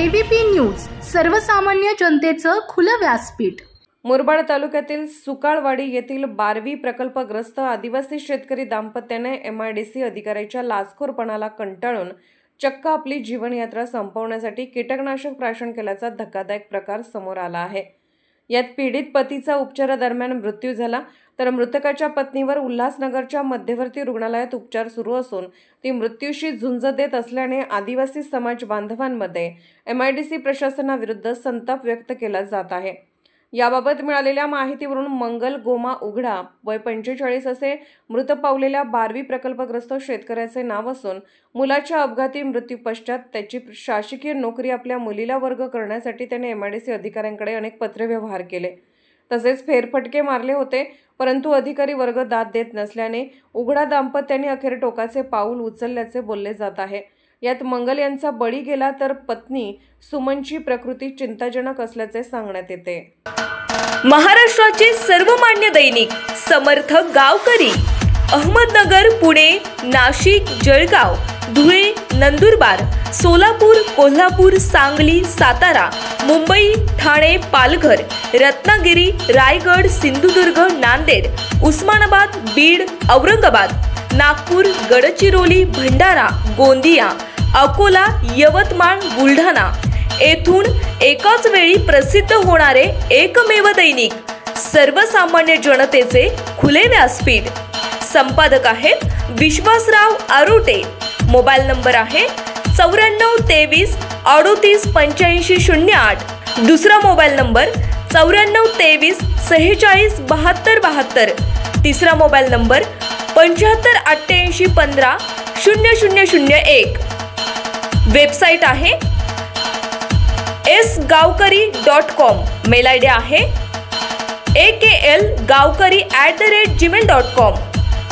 ABP news, सर्वसामान्य जनतेचं खुलं व्यासपीठ। मुरबाड तालुक्यातील सुकाळवाडी येथील 12वी प्रकल्पग्रस्त आदिवासी शेतकरी दाम्पत्याने MIDC अधिकाऱ्याच्या लाचखोरपणाला कंटाळून चक्क आपली जीवनयात्रा संपवण्यासाठी कीटकनाशक प्राशन केल्याचा धक्कादायक प्रकार समोर आला आहे। यात पीडित पतीचा उपचारादरम्यान मृत्यू झाला, तर मृतकाच्या पत्नीवर उल्हासनगरच्या मध्यवर्ती रुग्णालयात उपचार सुरू असून ती मृत्यूशी झुंज देत असल्याने आदिवासी समाज बांधवांमध्ये MIDC प्रशासनाविरुद्ध संताप व्यक्त केला जात आहे। याबाबत मिळालेल्या माहितीवरून मंगल गोमा उघडा वय 45 असे मृत पावलेल्या 12वी प्रकल्पग्रस्त शेतकऱ्याचे नाव असून मुलाच्या अपघाती मृत्यू पश्चात त्याची शासकीय नोकरी आपल्या मुलीला वर्ग करण्यासाठी त्याने MIDC अधिकाऱ्यांकडे अनेक पत्रव्यवहार केले, तसेच फेरफटके मारले होते, परंतु अधिकारी वर्ग दाद देत नसल्याने उघडा दाम्पत्याने अखेर टोकाचे पाऊल उचलल्याचे बोलले जात आहे। यात मंगल यांचा बळी गेला, तर पत्नी सुमनची प्रकृती चिंताजनक असल्याचे सांगण्यात येते। महाराष्ट्राचे सर्वमान्य दैनिक समर्थ गावकरी अहमदनगर, पुणे, नाशिक, जळगाव, धुळे, नंदुरबार, सोलापूर, कोल्हापूर, सांगली, सातारा, मुंबई, ठाणे, पालघर, रत्नागिरी, रायगड, सिंधुदुर्ग, नांदेड, उस्मानाबाद, बीड, औरंगाबाद, नागपूर, गडचिरोली, भंडारा, गोंदिया, अकोला, यवतमाळ, बुलढाणा येथून एकाच वेळी प्रसिद्ध होणारे एकमेव दैनिक सर्वसामान्य जनतेचे खुले व्यासपीठ। संपादक आहेत विश्वासराव आरोटे। मोबाईल नंबर आहे 9423 38 85 08। दुसरा मोबाईल नंबर 9423 46 72 72। तिसरा मोबाईल नंबर 75 88 15 0001। वेबसाईट आहे sgavkari.com। मेल ID आहे akl gavkari@gmail.com।